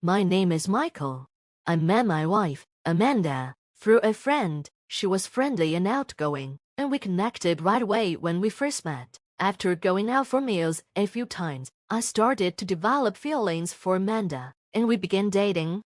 My name is Michael. I met my wife, Amanda, through a friend. She was friendly and outgoing, and we connected right away when we first met. After going out for meals a few times, I started to develop feelings for Amanda, and we began dating.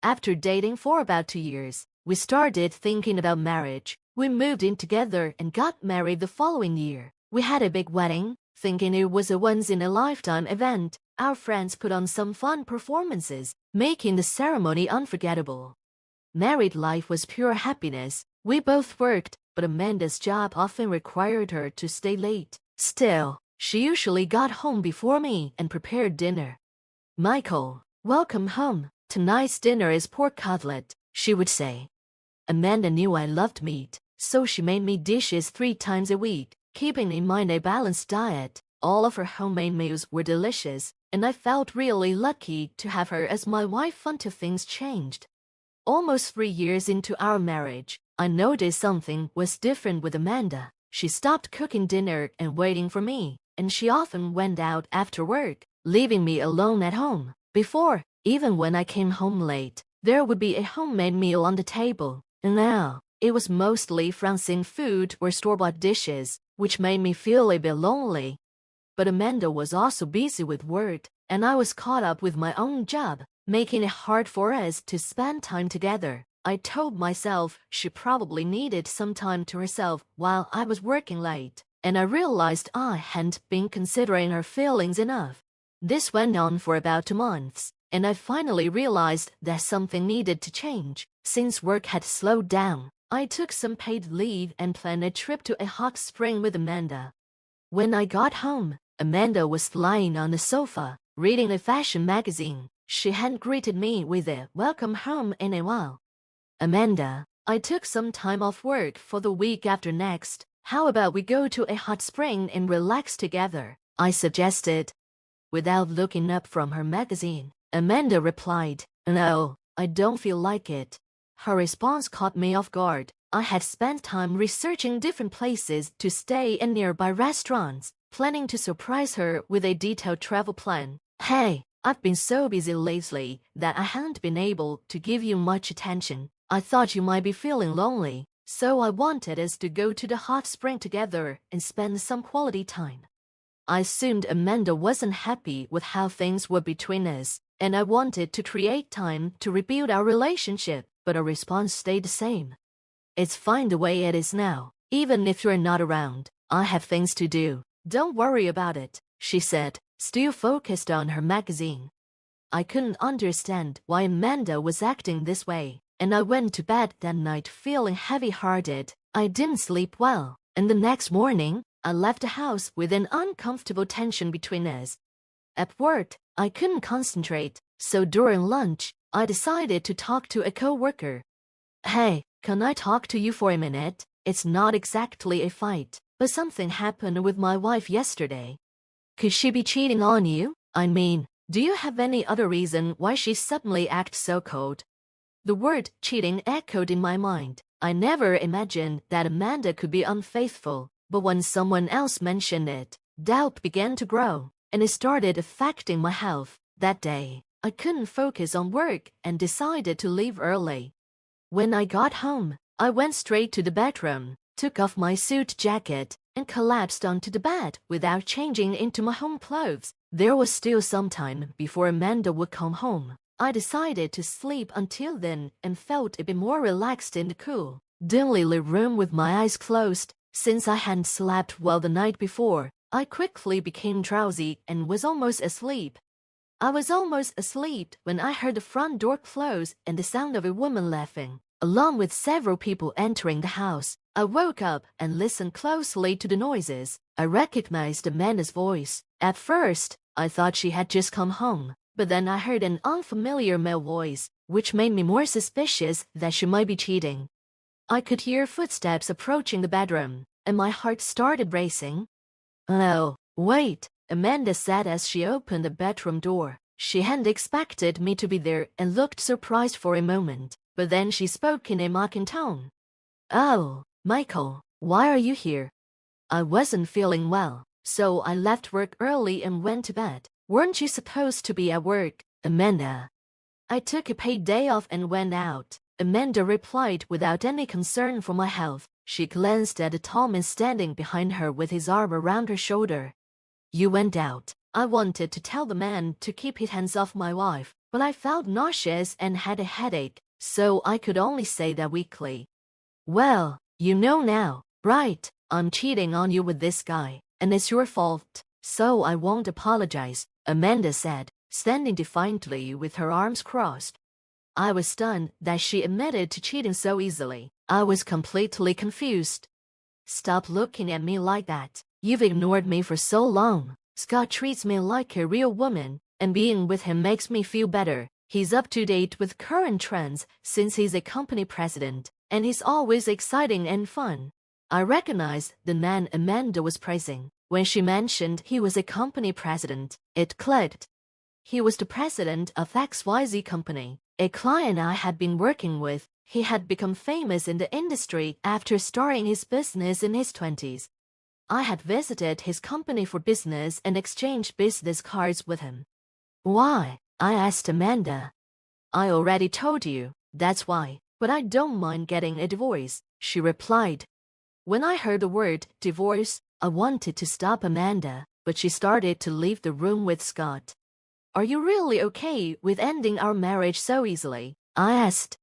After dating for about 2 years, we started thinking about marriage. We moved in together and got married the following year. We had a big wedding, thinking it was a once-in-a-lifetime event. Our friends put on some fun performances, making the ceremony unforgettable. Married life was pure happiness. We both worked, but Amanda's job often required her to stay late. Still, she usually got home before me and prepared dinner. "Michael, welcome home. Tonight's dinner is pork cutlet," she would say. Amanda knew I loved meat, so she made me dishes 3 times a week, keeping in mind a balanced diet. All of her homemade meals were delicious, and I felt really lucky to have her as my wife until things changed. Almost 3 years into our marriage, I noticed something was different with Amanda. She stopped cooking dinner and waiting for me, and she often went out after work, leaving me alone at home. Before, even when I came home late, there would be a homemade meal on the table, and now it was mostly frozen food or store-bought dishes, which made me feel a bit lonely. But Amanda was also busy with work, and I was caught up with my own job, making it hard for us to spend time together. I told myself she probably needed some time to herself while I was working late, and I realized I hadn't been considering her feelings enough. This went on for about 2 months, and I finally realized that something needed to change. Since work had slowed down, I took some paid leave and planned a trip to a hot spring with Amanda. When I got home, Amanda was lying on the sofa, reading a fashion magazine. She hadn't greeted me with a "welcome home" in a while. "Amanda, I took some time off work for the week after next. How about we go to a hot spring and relax together?" I suggested. Without looking up from her magazine, Amanda replied, "No, I don't feel like it." Her response caught me off guard. I had spent time researching different places to stay and nearby restaurants, planning to surprise her with a detailed travel plan. "Hey, I've been so busy lately that I haven't been able to give you much attention. I thought you might be feeling lonely, so I wanted us to go to the hot spring together and spend some quality time." I assumed Amanda wasn't happy with how things were between us, and I wanted to create time to rebuild our relationship, but her response stayed the same. "It's fine the way it is now. Even if you're not around, I have things to do. Don't worry about it," she said, still focused on her magazine. I couldn't understand why Amanda was acting this way, and I went to bed that night feeling heavy-hearted. I didn't sleep well, and the next morning, I left the house with an uncomfortable tension between us. At work, I couldn't concentrate, so during lunch, I decided to talk to a coworker. "Hey, can I talk to you for a minute? It's not exactly a fight, but something happened with my wife yesterday." "Could she be cheating on you? I mean, do you have any other reason why she suddenly acts so cold?" The word cheating echoed in my mind. I never imagined that Amanda could be unfaithful, but when someone else mentioned it, doubt began to grow, and it started affecting my health. That day, I couldn't focus on work and decided to leave early. When I got home, I went straight to the bedroom, took off my suit jacket, and collapsed onto the bed without changing into my home clothes. There was still some time before Amanda would come home. I decided to sleep until then and felt a bit more relaxed in the cool, dimly lit room with my eyes closed. Since I hadn't slept well the night before, I quickly became drowsy and was almost asleep. I was almost asleep when I heard the front door close and the sound of a woman laughing, along with several people entering the house. I woke up and listened closely to the noises. I recognized Amanda's voice. At first, I thought she had just come home, but then I heard an unfamiliar male voice, which made me more suspicious that she might be cheating. I could hear footsteps approaching the bedroom, and my heart started racing. "Oh, wait," Amanda said as she opened the bedroom door. She hadn't expected me to be there and looked surprised for a moment, but then she spoke in a mocking tone. "Oh, Michael, why are you here?" "I wasn't feeling well, so I left work early and went to bed." "Weren't you supposed to be at work?" "Amanda, I took a paid day off and went out, Amanda replied without any concern for my health. She glanced at Tom standing behind her with his arm around her shoulder. You went out. I wanted to tell the man to keep his hands off my wife, but I felt nauseous and had a headache, so I could only say that weakly. Well, you know now, right? I'm cheating on you with this guy, and it's your fault, so I won't apologize, Amanda said, standing defiantly with her arms crossed. I was stunned that she admitted to cheating so easily. I was completely confused. Stop looking at me like that. You've ignored me for so long. Scott treats me like a real woman, and being with him makes me feel better. He's up to date with current trends since he's a company president, and he's always exciting and fun. I recognized the man Amanda was praising. When she mentioned he was a company president, it clicked. He was the president of XYZ company, a client I had been working with. He had become famous in the industry after starting his business in his 20s. I had visited his company for business and exchanged business cards with him. Why? I asked Amanda. I already told you, that's why, but I don't mind getting a divorce, she replied. When I heard the word divorce, I wanted to stop Amanda, but she started to leave the room with Scott. Are you really okay with ending our marriage so easily? I asked.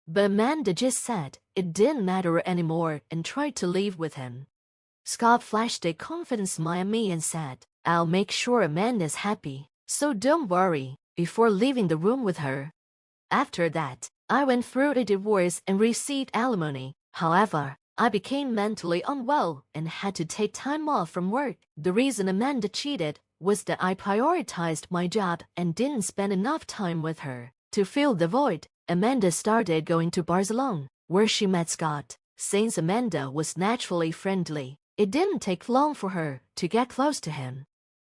But Amanda just said it didn't matter anymore and tried to leave with him. Scott flashed a confident smile at me and said, I'll make sure Amanda's happy, so don't worry, before leaving the room with her. After that, I went through a divorce and received alimony. However, I became mentally unwell and had to take time off from work. The reason Amanda cheated was that I prioritized my job and didn't spend enough time with her. To fill the void, Amanda started going to bars alone, where she met Scott. Since Amanda was naturally friendly, it didn't take long for her to get close to him.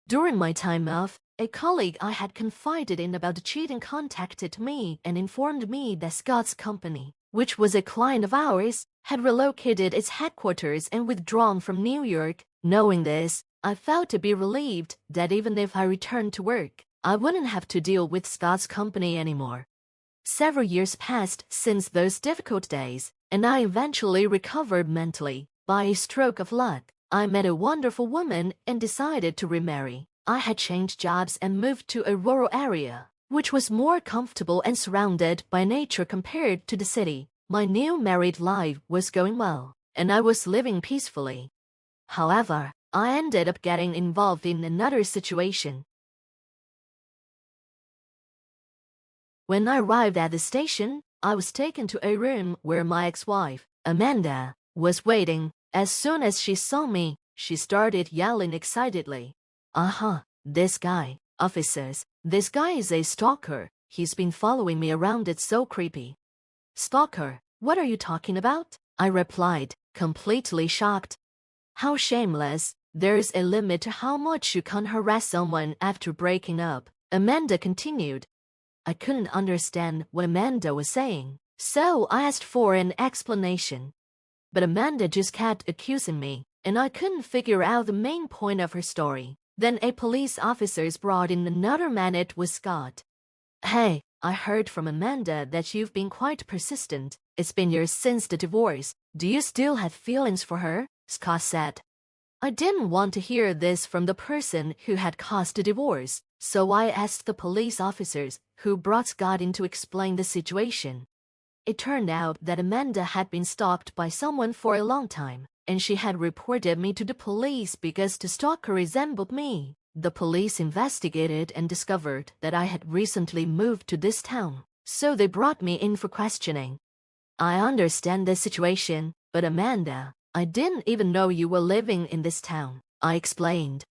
During my time off, a colleague I had confided in about the cheating contacted me and informed me that Scott's company, which was a client of ours, had relocated its headquarters and withdrawn from New York. Knowing this, I felt to be relieved that even if I returned to work, I wouldn't have to deal with Scott's company anymore. Several years passed since those difficult days, and I eventually recovered mentally. By a stroke of luck, I met a wonderful woman and decided to remarry. I had changed jobs and moved to a rural area, which was more comfortable and surrounded by nature compared to the city. My new married life was going well, and I was living peacefully. However, I ended up getting involved in another situation. When I arrived at the station, I was taken to a room where my ex-wife, Amanda, was waiting. As soon as she saw me, she started yelling excitedly. This guy, officers, this guy is a stalker. He's been following me around, it's so creepy. Stalker, what are you talking about? I replied, completely shocked. How shameless. There's a limit to how much you can harass someone after breaking up, Amanda continued. I couldn't understand what Amanda was saying, so I asked for an explanation. But Amanda just kept accusing me, and I couldn't figure out the main point of her story. Then a police officer brought in another man. It was Scott. Hey, I heard from Amanda that you've been quite persistent. It's been years since the divorce. Do you still have feelings for her? Scott said. I didn't want to hear this from the person who had caused the divorce, so I asked the police officers who brought Scott in to explain the situation. It turned out that Amanda had been stalked by someone for a long time, and she had reported me to the police because the stalker resembled me. The police investigated and discovered that I had recently moved to this town, so they brought me in for questioning. I understand the situation, but Amanda, I didn't even know you were living in this town, I explained.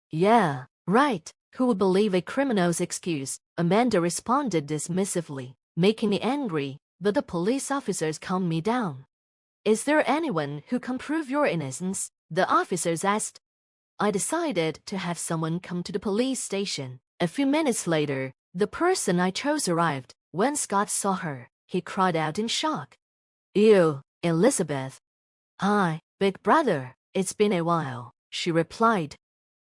Yeah, right. Who would believe a criminal's excuse? Amanda responded dismissively, making me angry, but the police officers calmed me down. Is there anyone who can prove your innocence? The officers asked. I decided to have someone come to the police station. A few minutes later, the person I chose arrived. When Scott saw her, he cried out in shock. Ew, Elizabeth. Hi, big brother. It's been a while, she replied.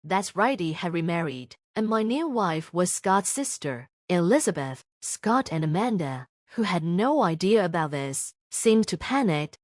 That's right, he had remarried, and my new wife was Scott's sister. Elizabeth, Scott and Amanda, who had no idea about this, seemed to panic.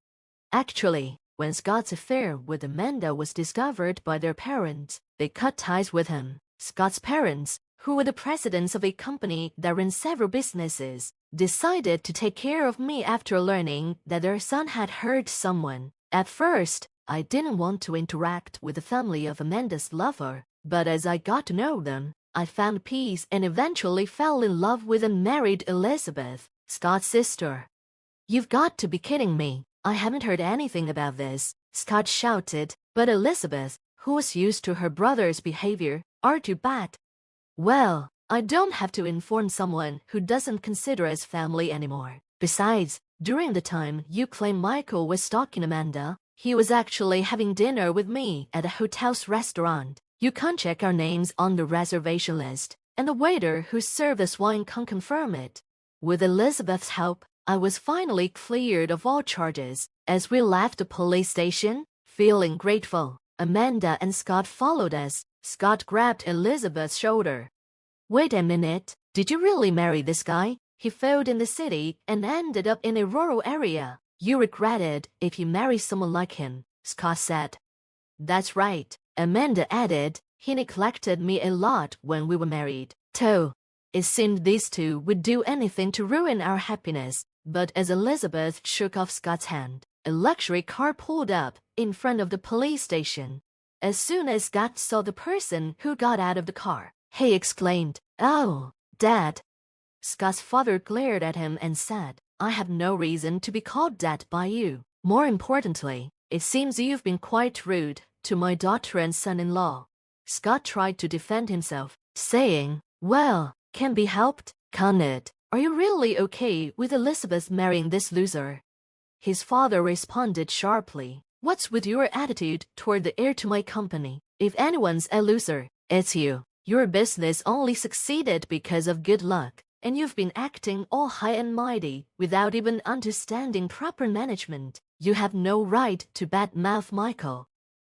Actually, when Scott's affair with Amanda was discovered by their parents, they cut ties with him. Scott's parents, who were the presidents of a company that ran several businesses, decided to take care of me after learning that their son had hurt someone. At first, I didn't want to interact with the family of Amanda's lover, but as I got to know them, I found peace and eventually fell in love with and married Elizabeth, Scott's sister. "You've got to be kidding me. I haven't heard anything about this," Scott shouted, but Elizabeth, who was used to her brother's behavior, argued back. "Well, I don't have to inform someone who doesn't consider us family anymore. Besides, during the time you claim Michael was stalking Amanda, he was actually having dinner with me at a hotel's restaurant. You can check our names on the reservation list, and the waiter who served us wine can confirm it." With Elizabeth's help, I was finally cleared of all charges. As we left the police station, feeling grateful, Amanda and Scott followed us. Scott grabbed Elizabeth's shoulder. "Wait a minute, did you really marry this guy? He failed in the city and ended up in a rural area. You regret it if you marry someone like him," Scott said. "That's right," Amanda added. "He neglected me a lot when we were married, too. It seemed these two would do anything to ruin our happiness." But as Elizabeth shook off Scott's hand, a luxury car pulled up in front of the police station. As soon as Scott saw the person who got out of the car, he exclaimed, "Oh, Dad." Scott's father glared at him and said, "I have no reason to be called Dad by you. More importantly, it seems you've been quite rude to my daughter and son-in-law." Scott tried to defend himself, saying, "Well, can be helped, can't it? Are you really okay with Elizabeth marrying this loser?" His father responded sharply, "What's with your attitude toward the heir to my company? If anyone's a loser, it's you. Your business only succeeded because of good luck, and you've been acting all high and mighty without even understanding proper management. You have no right to badmouth Michael."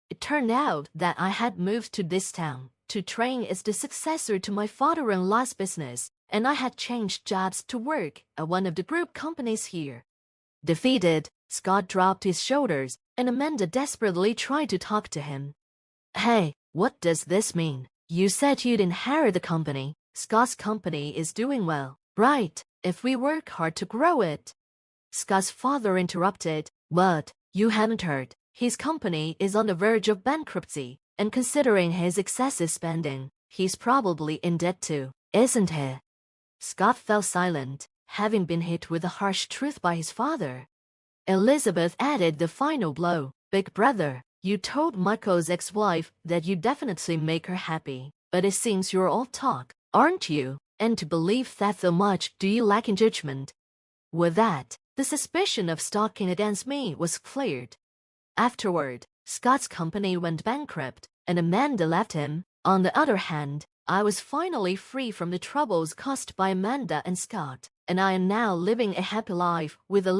It turned out that I had moved to this town to train as the successor to my father-in-law's business, and I had changed jobs to work at one of the group companies here. Defeated, Scott dropped his shoulders, and Amanda desperately tried to talk to him. "Hey, what does this mean? You said you'd inherit the company. Scott's company is doing well, right, if we work hard to grow it." Scott's father interrupted, "What? You haven't heard. His company is on the verge of bankruptcy, and considering his excessive spending, he's probably in debt too, isn't he?" Scott fell silent, having been hit with the harsh truth by his father. Elizabeth added the final blow. "Big brother, you told Michael's ex-wife that you'd definitely make her happy, but it seems you're all talk, aren't you? And to believe that so much do you lack in judgment?" With that, the suspicion of stalking against me was cleared. Afterward, Scott's company went bankrupt, and Amanda left him. On the other hand, I was finally free from the troubles caused by Amanda and Scott, and I am now living a happy life with Elizabeth.